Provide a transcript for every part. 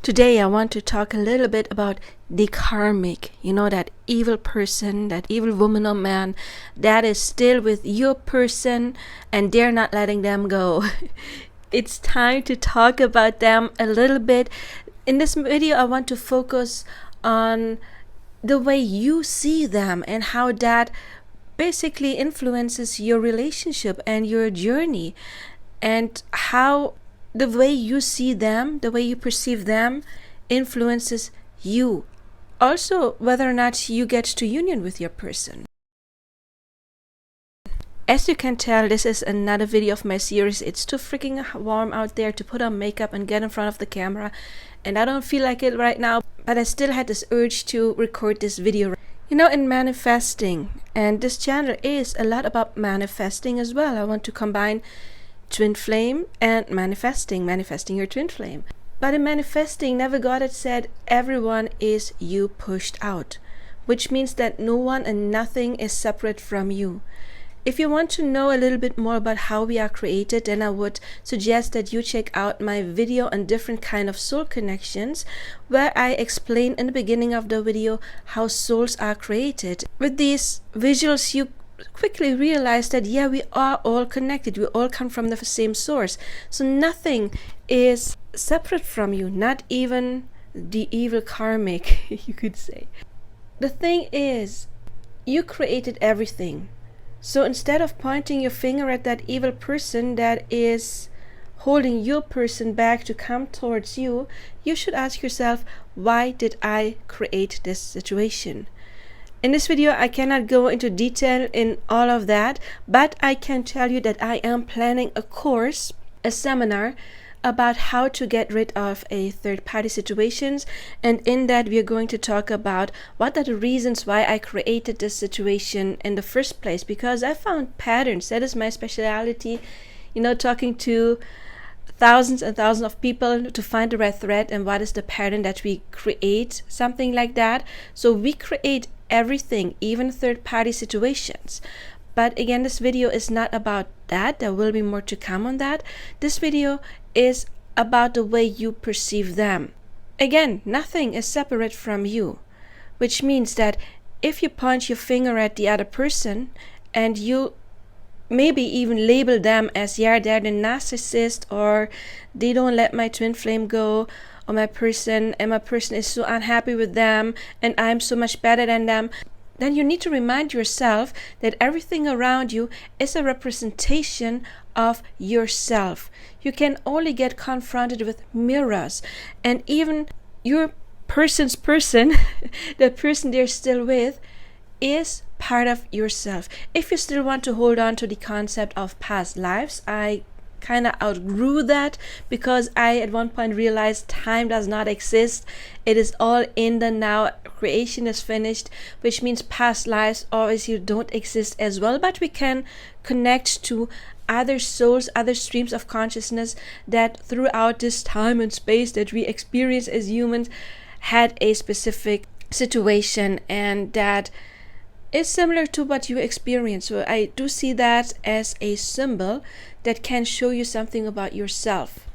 Today I want to talk a little bit about the karmic, that evil person, that evil woman or man that is still with your person and they're not letting them go. It's time to talk about them a little bit. In this video, I want to focus on the way you see them and how that basically influences your relationship and your journey, and how the way you see them, the way you perceive them, influences you. Also, whether or not you get to union with your person. As you can tell, this is another video of my series. It's too freaking warm out there to put on makeup and get in front of the camera, and I don't feel like it right now, but I still had this urge to record this video. In manifesting, and this channel is a lot about manifesting as well. I want to combine twin flame and manifesting your twin flame. But in manifesting, Never Got It said everyone is you pushed out, which means that no one and nothing is separate from you. If you want to know a little bit more about how we are created, then I would suggest that you check out my video on different kind of soul connections, where I explain in the beginning of the video how souls are created. With these visuals, you quickly realize that we are all connected. We all come from the same source. So nothing is separate from you, not even the evil karmic, you could say. The thing is, you created everything. So instead of pointing your finger at that evil person that is holding your person back to come towards you, you should ask yourself, why did I create this situation? In this video, I cannot go into detail in all of that, but I can tell you that I am planning a course, a seminar, about how to get rid of a third-party situations. And in that, we are going to talk about what are the reasons why I created this situation in the first place, because I found patterns. That is my specialty, talking to thousands and thousands of people to find the red thread and what is the pattern that we create, something like that. So we create everything, even third-party situations. But again, this video is not about that. There will be more to come on that. This video is about the way you perceive them. Again, nothing is separate from you, which means that if you point your finger at the other person and you maybe even label them as, they're the narcissist, or they don't let my twin flame go, or my person is so unhappy with them and I'm so much better than them, then you need to remind yourself that everything around you is a representation of yourself. You can only get confronted with mirrors, and even your person's person, the person they're still with, is part of yourself. If you still want to hold on to the concept of past lives, I kind of outgrew that, because I at one point realized time does not exist. It is all in the now. Creation is finished, which means past lives obviously don't exist as well, but we can connect to other souls, other streams of consciousness that throughout this time and space that we experience as humans had a specific situation, and that is similar to what you experience. So I do see that as a symbol that can show you something about yourself.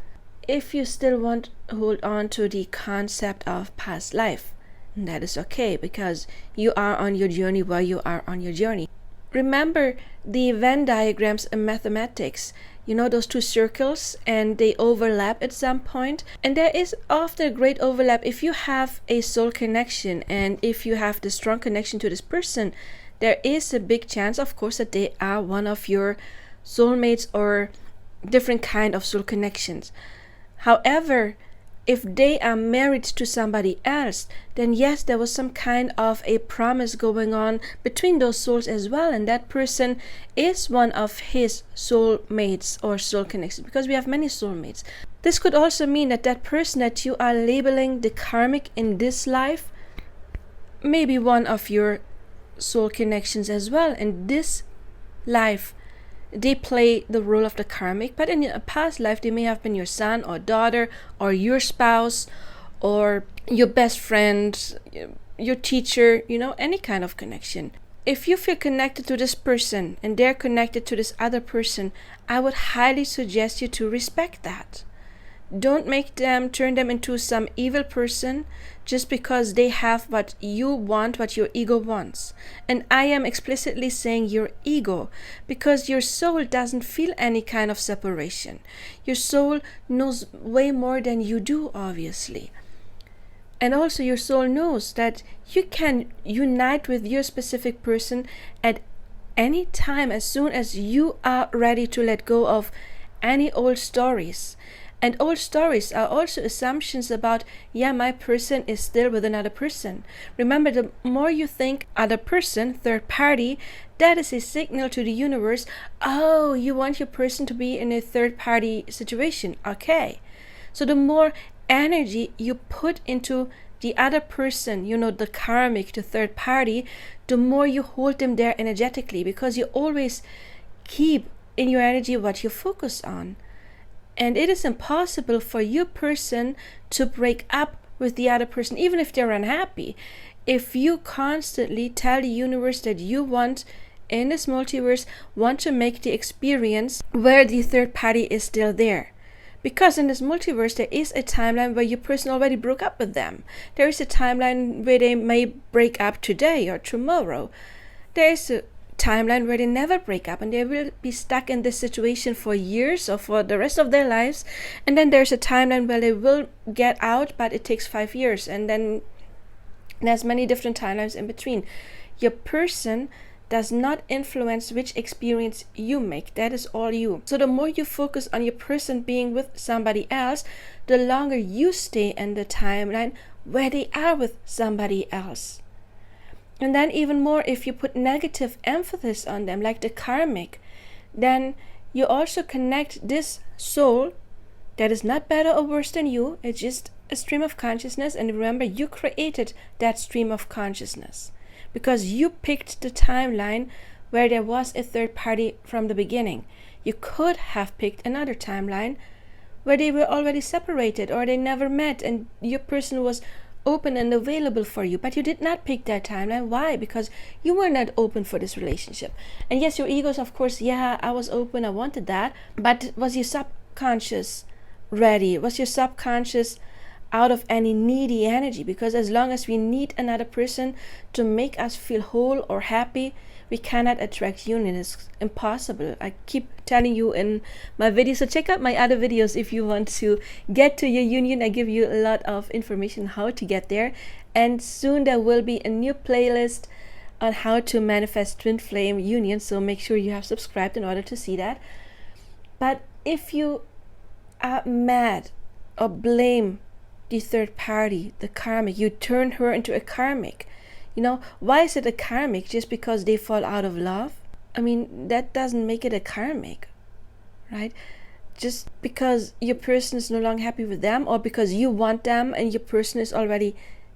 If you still want to hold on to the concept of past life, that is okay, because you are on your journey while you are on your journey. Remember the Venn diagrams in mathematics, those two circles, and they overlap at some point. And there is often a great overlap. If you have a soul connection and if you have the strong connection to this person, there is a big chance, of course, that they are one of your soulmates or different kind of soul connections. However, if they are married to somebody else, then yes, there was some kind of a promise going on between those souls as well, and that person is one of his soulmates or soul connections, because we have many soulmates. This could also mean that that person that you are labeling the karmic in this life may be one of your soul connections as well. In this life, they play the role of the karmic, but in a past life they may have been your son or daughter or your spouse or your best friend, your teacher, any kind of connection. If you feel connected to this person and they're connected to this other person, I would highly suggest you to respect that. Don't make them, turn them into some evil person just because they have what you want, what your ego wants. And I am explicitly saying your ego, because your soul doesn't feel any kind of separation. Your soul knows way more than you do, obviously. And also your soul knows that you can unite with your specific person at any time as soon as you are ready to let go of any old stories. And old stories are also assumptions about, yeah, my person is still with another person. Remember, the more you think other person, third party, that is a signal to the universe, oh, you want your person to be in a third party situation. Okay. So the more energy you put into the other person, the karmic, the third party, the more you hold them there energetically, because you always keep in your energy what you focus on. And it is impossible for your person to break up with the other person, even if they're unhappy. If you constantly tell the universe that you want, in this multiverse, want to make the experience where the third party is still there. Because in this multiverse, there is a timeline where your person already broke up with them. There is a timeline where they may break up today or tomorrow. There is a timeline where they never break up and they will be stuck in this situation for years or for the rest of their lives. And then there's a timeline where they will get out, but it takes 5 years. And then there's many different timelines in between. Your person does not influence which experience you make. That is all you. So the more you focus on your person being with somebody else, the longer you stay in the timeline where they are with somebody else. And then even more, if you put negative emphasis on them, like the karmic, then you also connect this soul that is not better or worse than you. It's just a stream of consciousness. And remember, you created that stream of consciousness because you picked the timeline where there was a third party from the beginning. You could have picked another timeline where they were already separated or they never met and your person was open and available for you, but you did not pick that timeline. Why? Because you were not open for this relationship. And yes, your egos, of course, yeah, I was open, I wanted that, but was your subconscious ready? Was your subconscious out of any needy energy? Because as long as we need another person to make us feel whole or happy, we cannot attract union. It's impossible. I keep telling you in my videos, so check out my other videos if you want to get to your union. I give you a lot of information how to get there, and soon there will be a new playlist on how to manifest twin flame union, so make sure you have subscribed in order to see that. But if you are mad or blame the third party, the karmic, you turn her into a karmic. Why is it a karmic? Just because they fall out of love? I mean, that doesn't make it a karmic, right? Just because your person is no longer happy with them or because you want them and your person is already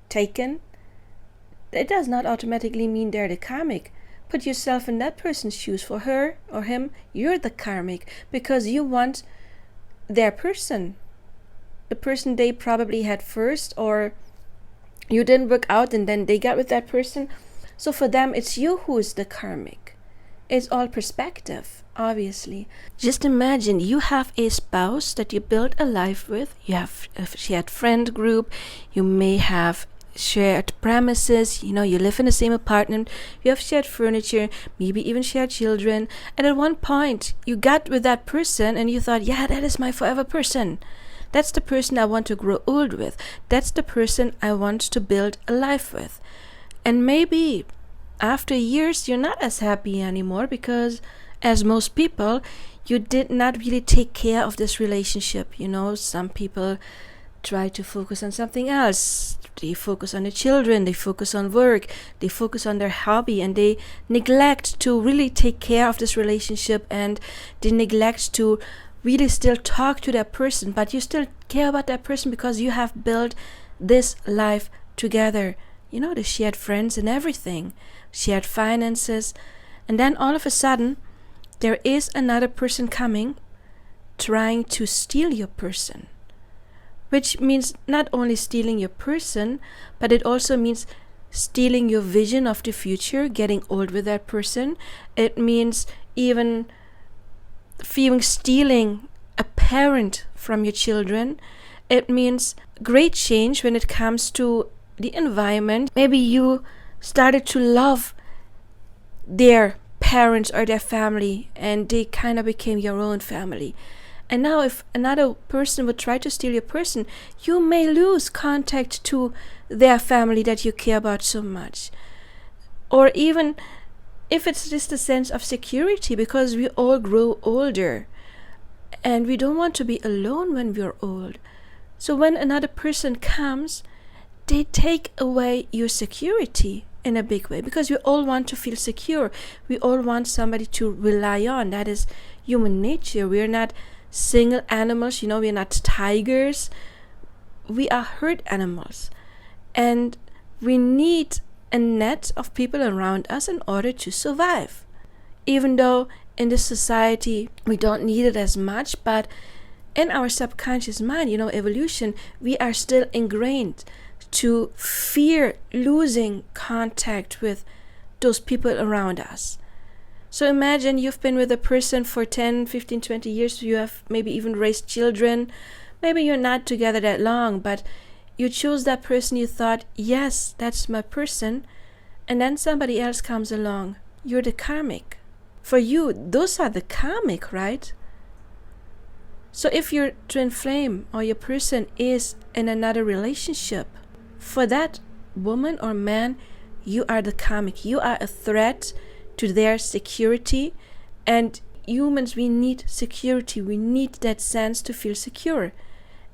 taken, it does not automatically mean they're the karmic. Put yourself in that person's shoes. For her or him, you're the karmic because you want their person. The person they probably had first, or you didn't work out and then they got with that person. So for them, it's you who is the karmic. It's all perspective, obviously. Just imagine you have a spouse that you built a life with. You have a shared friend group. You may have shared premises. You live in the same apartment. You have shared furniture, maybe even shared children. And at one point, you got with that person and you thought, yeah, that is my forever person. That's the person I want to grow old with. That's the person I want to build a life with. And maybe after years, you're not as happy anymore because, as most people, you did not really take care of this relationship. Some people try to focus on something else. They focus on the children, they focus on work, they focus on their hobby, and they neglect to really take care of this relationship, and they neglect to really still talk to that person, but you still care about that person because you have built this life together. The shared friends and everything, shared finances, and then all of a sudden there is another person coming trying to steal your person, which means not only stealing your person, but it also means stealing your vision of the future, getting old with that person. It means even stealing a parent from your children. It means great change when it comes to the environment. Maybe you started to love their parents or their family, and they kind of became your own family. And now if another person would try to steal your person, you may lose contact to their family that you care about so much. Or even if it's just a sense of security, because we all grow older and we don't want to be alone when we're old. So when another person comes, they take away your security in a big way, because we all want to feel secure. We all want somebody to rely on. That is human nature. We're not single animals, we're not tigers. We are herd animals. And we need a net of people around us in order to survive. Even though in this society we don't need it as much, but in our subconscious mind, evolution, we are still ingrained to fear losing contact with those people around us. So imagine you've been with a person for 10, 15, 20 years. You have maybe even raised children. Maybe you're not together that long, but you chose that person. You thought, yes, that's my person. And then somebody else comes along. You're the karmic. For you, those are the karmic, right? So if your twin flame or your person is in another relationship, for that woman or man, you are the karmic. You are a threat to their security. And humans, we need security. We need that sense to feel secure.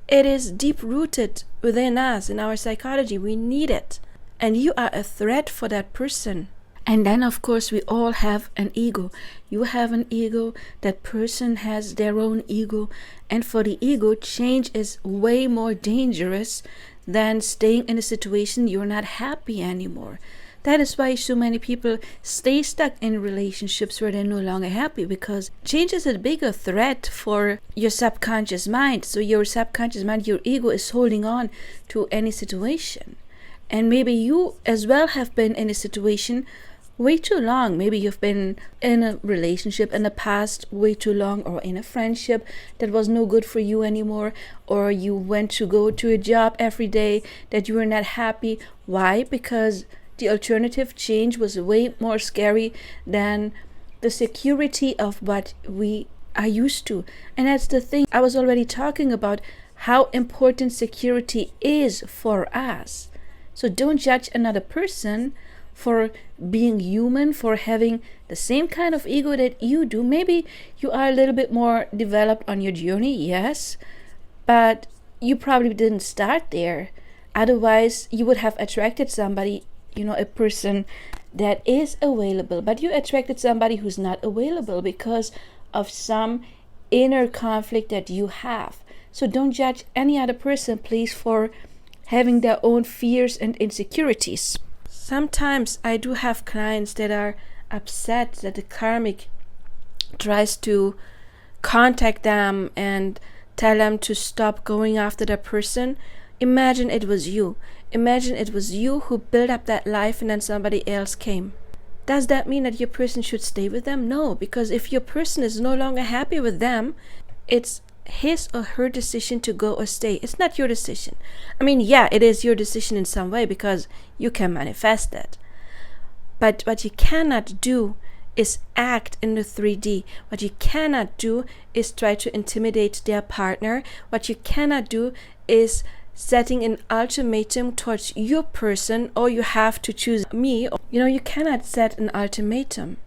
It is deep rooted within us, in our psychology. We need it. And you are a threat for that person. And then, of course, we all have an ego. You have an ego. That person has their own ego. And for the ego, change is way more dangerous than staying in a situation you're not happy anymore. That is why so many people stay stuck in relationships where they're no longer happy, because change is a bigger threat for your subconscious mind. So your subconscious mind, your ego, is holding on to any situation. And maybe you as well have been in a situation way too long. Maybe you've been in a relationship in the past way too long, or in a friendship that was no good for you anymore, or you went to go to a job every day that you were not happy. Why? Because the alternative change was way more scary than the security of what we are used to. And that's the thing. I was already talking about how important security is for us. So don't judge another person for being human, for having the same kind of ego that you do. Maybe you are a little bit more developed on your journey, yes, but you probably didn't start there. Otherwise, you would have attracted somebody, a person that is available, but you attracted somebody who's not available because of some inner conflict that you have. So don't judge any other person, please, for having their own fears and insecurities. Sometimes I do have clients that are upset that the karmic tries to contact them and tell them to stop going after that person. Imagine it was you. Imagine it was you who built up that life and then somebody else came. Does that mean that your person should stay with them? No, because if your person is no longer happy with them, it's his or her decision to go or stay. It's not your decision. I mean, yeah, it is your decision in some way because you can manifest that. But what you cannot do is act in the 3D. What you cannot do is try to intimidate their partner. What you cannot do is setting an ultimatum towards your person, or you have to choose me. You cannot set an ultimatum,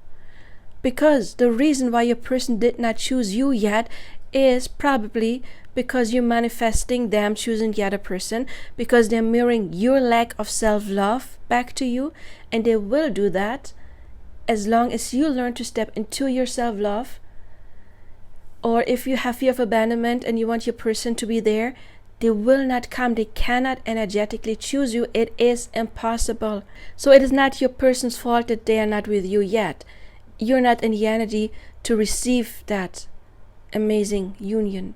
because the reason why your person did not choose you yet is probably because you're manifesting them choosing the other person, because they're mirroring your lack of self-love back to you, and they will do that as long as you learn to step into your self-love. Or if you have fear of abandonment and you want your person to be there, they will not come. They cannot energetically choose you. It is impossible. So it is not your person's fault that they are not with you yet. You're not in the energy to receive that amazing union.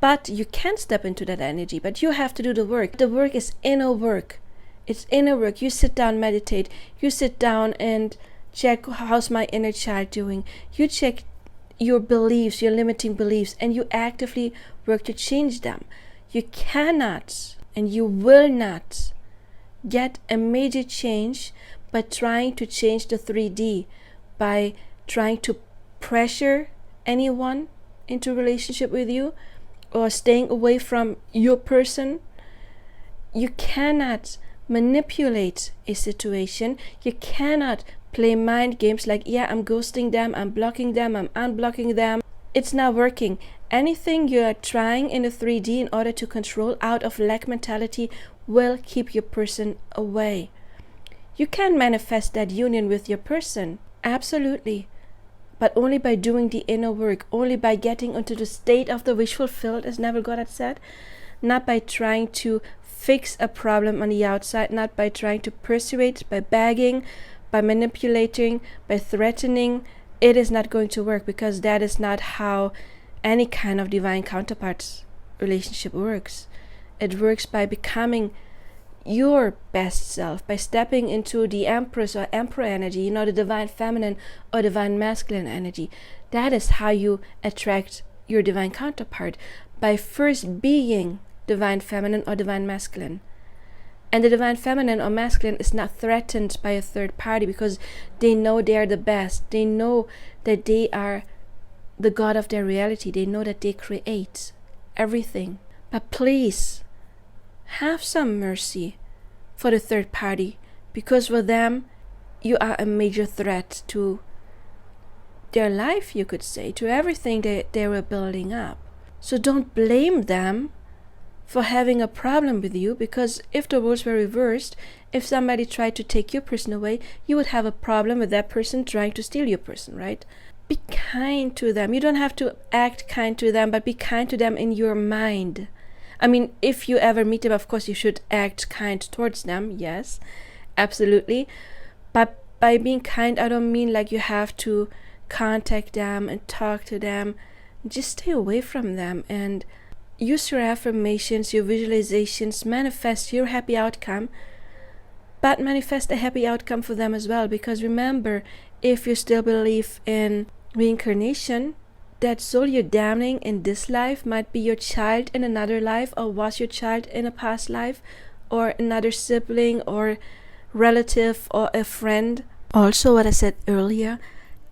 But you can step into that energy, but you have to do the work. The work is inner work. It's inner work. You sit down, meditate. You sit down and check, how's my inner child doing? You check your beliefs, your limiting beliefs, and you actively work to change them. You cannot and you will not get a major change by trying to change the 3D, by trying to pressure anyone into a relationship with you, or staying away from your person. You cannot manipulate a situation. You cannot play mind games like, yeah, I'm ghosting them, I'm blocking them, I'm unblocking them. It's not working. Anything you are trying in the 3D in order to control out of lack mentality will keep your person away. You can manifest that union with your person, absolutely, but only by doing the inner work, only by getting into the state of the wish fulfilled, as Neville Goddard said, not by trying to fix a problem on the outside, not by trying to persuade, by begging, by manipulating, by threatening. It is not going to work, because that is not how any kind of divine counterpart relationship works. It works by becoming your best self, by stepping into the Empress or Emperor energy, the divine feminine or divine masculine energy. That is how you attract your divine counterpart, by first being divine feminine or divine masculine. And the divine feminine or masculine is not threatened by a third party, because they know they are the best. They know that they are the god of their reality. They know that they create everything. But please, have some mercy for the third party, because for them, you are a major threat to their life, you could say, to everything they were building up. So don't blame them for having a problem with you, because if the roles were reversed, if somebody tried to take your person away, you would have a problem with that person trying to steal your person, right? Be kind to them. You don't have to act kind to them, but be kind to them in your mind. I mean, if you ever meet them, of course, you should act kind towards them. Yes, absolutely. But by being kind, I don't mean like you have to contact them and talk to them. Just stay away from them and use your affirmations, your visualizations, manifest your happy outcome, but manifest a happy outcome for them as well. Because remember, if you still believe in reincarnation, that soul you're damning in this life might be your child in another life, or was your child in a past life, or another sibling or relative or a friend. Also, what I said earlier,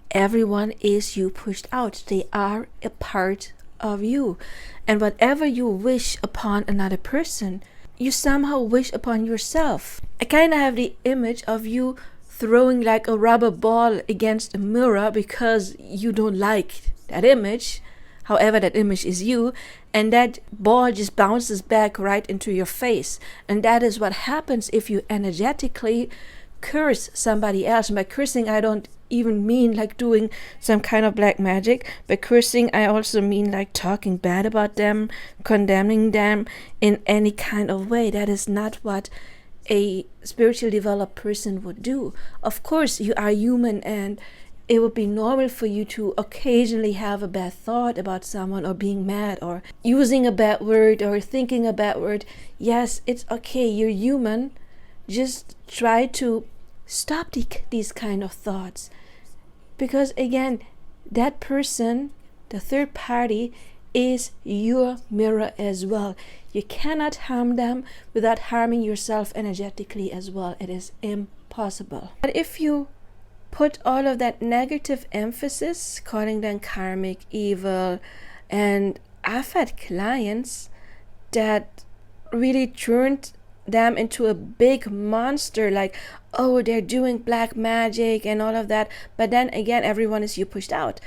everyone is you pushed out. They are a part of you. And whatever you wish upon another person, you somehow wish upon yourself. I kind of have the image of you throwing like a rubber ball against a mirror because you don't like that image, however that image is you, and that ball just bounces back right into your face. And that is what happens if you energetically curse somebody else. And by cursing, I don't even mean like doing some kind of black magic. By cursing, I also mean like talking bad about them, condemning them in any kind of way. That is not what a spiritually developed person would do. Of course, you are human, and it would be normal for you to occasionally have a bad thought about someone, or being mad, or using a bad word, or thinking a bad word. Yes, it's okay. You're human. Just try to stop these kind of thoughts. Because again, that person, the third party, is your mirror as well. You cannot harm them without harming yourself energetically as well. It is impossible. But if you put all of that negative emphasis, calling them karmic, evil, and I've had clients that really turned them into a big monster, like, oh, they're doing black magic and all of that. But then again, everyone is you pushed out.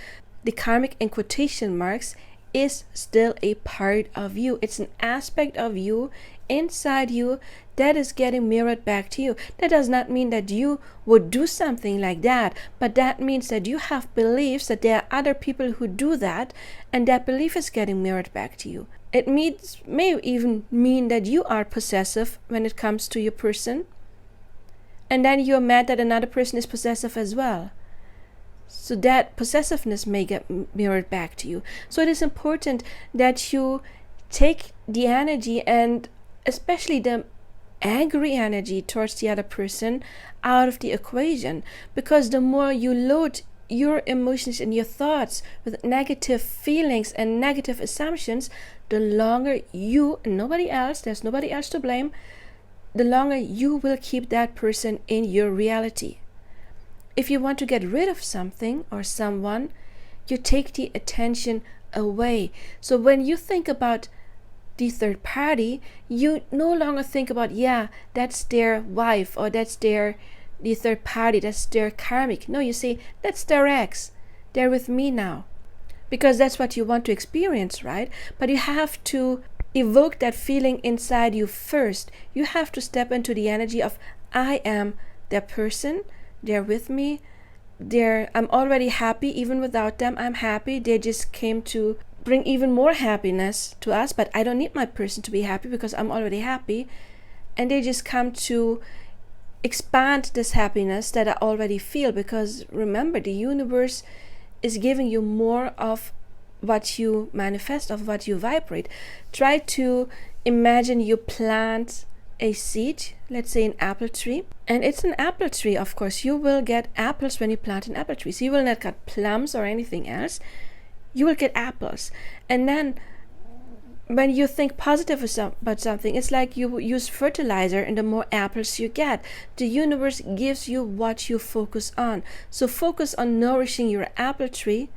The karmic, in quotation marks, is still a part of you. It's an aspect of you inside you that is getting mirrored back to you. That does not mean that you would do something like that, but that means that you have beliefs that there are other people who do that, and that belief is getting mirrored back to you. It may even mean that you are possessive when it comes to your person, and then you're mad that another person is possessive as well. So that possessiveness may get mirrored back to you. So it is important that you take the energy, and especially the angry energy towards the other person, out of the equation. Because the more you load your emotions and your thoughts with negative feelings and negative assumptions, the longer you, and nobody else, there's nobody else to blame, the longer you will keep that person in your reality. If you want to get rid of something or someone, you take the attention away. So when you think about the third party, you no longer think about, yeah, that's their wife, or that's the third party, that's their karmic. No, you say, that's their ex. They're with me now. Because that's what you want to experience, right? But you have to evoke that feeling inside you first. You have to step into the energy of, I am that person. They're with me. I'm already happy. Even without them, I'm happy. They just came to bring even more happiness to us, but I don't need my person to be happy because I'm already happy. And they just come to expand this happiness that I already feel, because remember, the universe is giving you more of what you manifest, of what you vibrate. Try to imagine you plant a seed, let's say an apple tree, and it's an apple tree. Of course, you will get apples when you plant an apple tree. So you will not get plums or anything else. You will get apples. And then when you think positive about something, it's like you use fertilizer, and the more apples you get. The universe gives you what you focus on. So focus on nourishing your apple tree,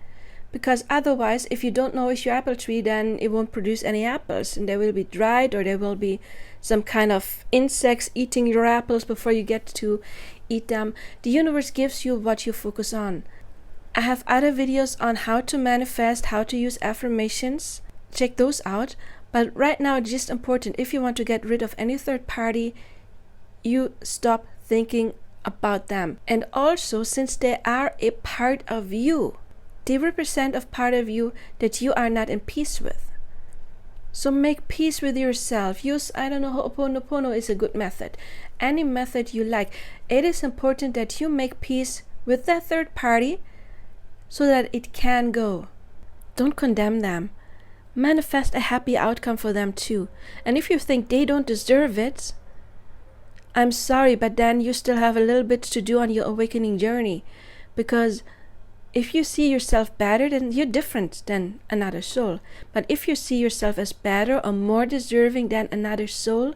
because otherwise, if you don't nourish your apple tree, then it won't produce any apples, and they will be dried, or there will be some kind of insects eating your apples before you get to eat them. The universe gives you what you focus on. I have other videos on how to manifest, how to use affirmations. Check those out. But right now, it's just important, if you want to get rid of any third party, you stop thinking about them. And also, since they are a part of you, they represent a part of you that you are not in peace with. So make peace with yourself. Use, Ho'oponopono is a good method. Any method you like. It is important that you make peace with that third party so that it can go. Don't condemn them. Manifest a happy outcome for them too. And if you think they don't deserve it, I'm sorry, but then you still have a little bit to do on your awakening journey. Because if you see yourself better, then you're different than another soul. But if you see yourself as better or more deserving than another soul,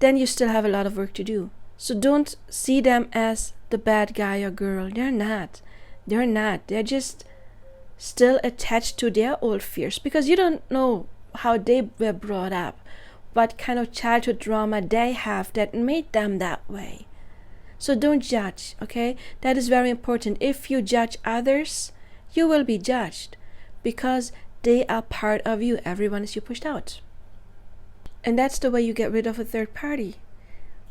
then you still have a lot of work to do. So don't see them as the bad guy or girl. They're not. They're not. They're just still attached to their old fears, because you don't know how they were brought up, what kind of childhood trauma they have that made them that way. So don't judge, okay? That is very important. If you judge others, you will be judged, because they are part of you. Everyone is you pushed out. And that's the way you get rid of a third party.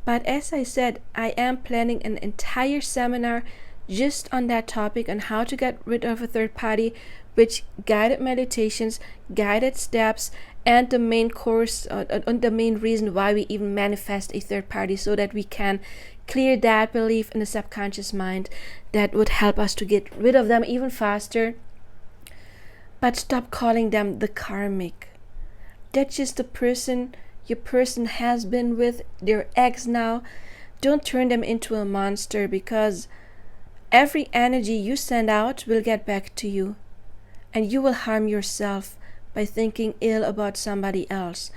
But as I said, I am planning an entire seminar just on that topic, on how to get rid of a third party, with guided meditations, guided steps, and the main course, the main reason why we even manifest a third party, so that we can clear that belief in the subconscious mind that would help us to get rid of them even faster. But stop calling them the karmic. That's just the person your person has been with, their ex now. Don't turn them into a monster, because every energy you send out will get back to you, and you will harm yourself by thinking ill about somebody else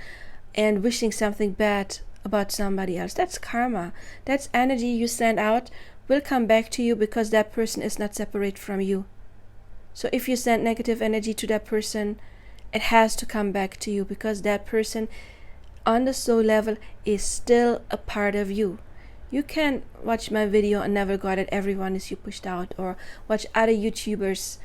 and wishing something bad about somebody else. That's karma. That's energy you send out will come back to you, because that person is not separate from you. So if you send negative energy to that person, it has to come back to you, because that person on the soul level is still a part of you. You can watch my video on Never Got It, Everyone Is You Pushed Out, or watch other YouTubers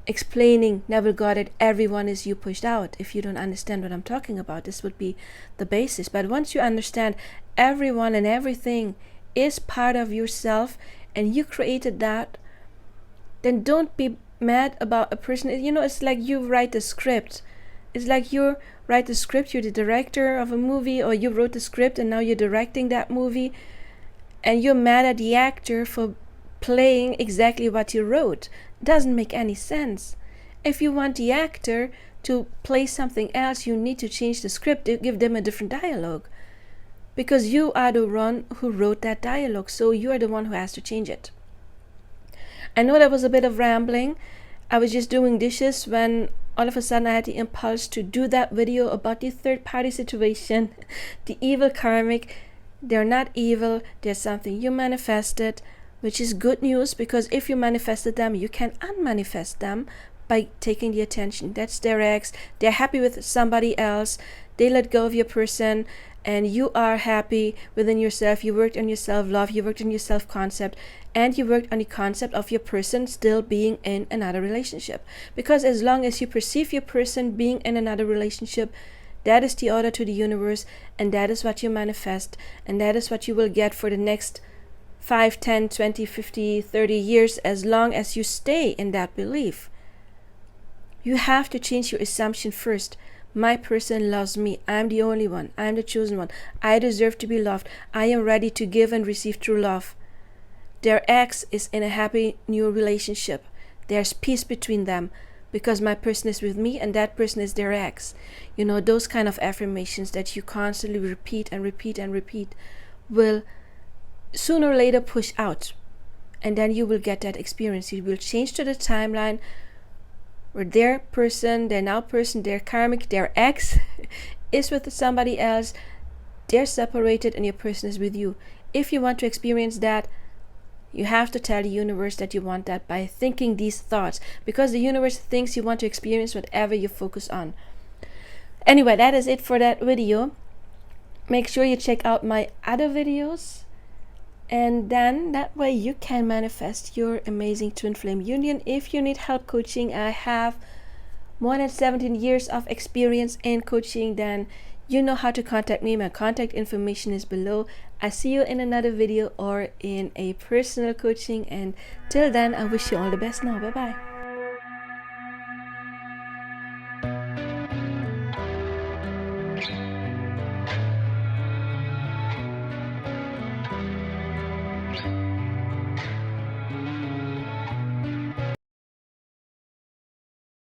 explaining Never Got It, Everyone Is You Pushed Out. If you don't understand what I'm talking about, this would be the basis. But once you understand everyone and everything is part of yourself, and you created that, then don't be mad about a person. You know, it's like you write the script. It's like you write the script, you're the director of a movie, or you wrote the script and now you're directing that movie, and you're mad at the actor for playing exactly what you wrote. Doesn't make any sense. If you want the actor to play something else, you need to change the script, give them a different dialogue, because you are the one who wrote that dialogue, so you are the one who has to change it. I know that was a bit of rambling. I was just doing dishes when all of a sudden I had the impulse to do that video about the third party situation, the evil karmic. They're not evil, they're something you manifested, which is good news, because if you manifested them, you can unmanifest them by taking the attention. That's their ex. They're happy with somebody else. They let go of your person, and you are happy within yourself. You worked on your self-love, you worked on your self-concept, and you worked on the concept of your person still being in another relationship. Because as long as you perceive your person being in another relationship, that is the order to the universe, and that is what you manifest, and that is what you will get for the next 5, 10, 20, 50, 30 years, as long as you stay in that belief. You have to change your assumption first. My person loves me. I'm the only one. I'm the chosen one. I deserve to be loved. I am ready to give and receive true love. Their ex is in a happy new relationship. There's peace between them because my person is with me and that person is their ex. You know, those kind of affirmations that you constantly repeat and repeat and repeat will sooner or later push out. And then you will get that experience. You will change to the timeline where their person, their karmic, their ex is with somebody else. They're separated and your person is with you. If you want to experience that, you have to tell the universe that you want that by thinking these thoughts, because the universe thinks you want to experience whatever you focus on. Anyway, that is it for that video. Make sure you check out my other videos, and then that way you can manifest your amazing twin flame union. If you need help coaching, I have more than 17 years of experience in coaching. Then you know how to contact me. My contact information is below. I see you in another video or in a personal coaching, and till then I wish you all the best now. Bye bye.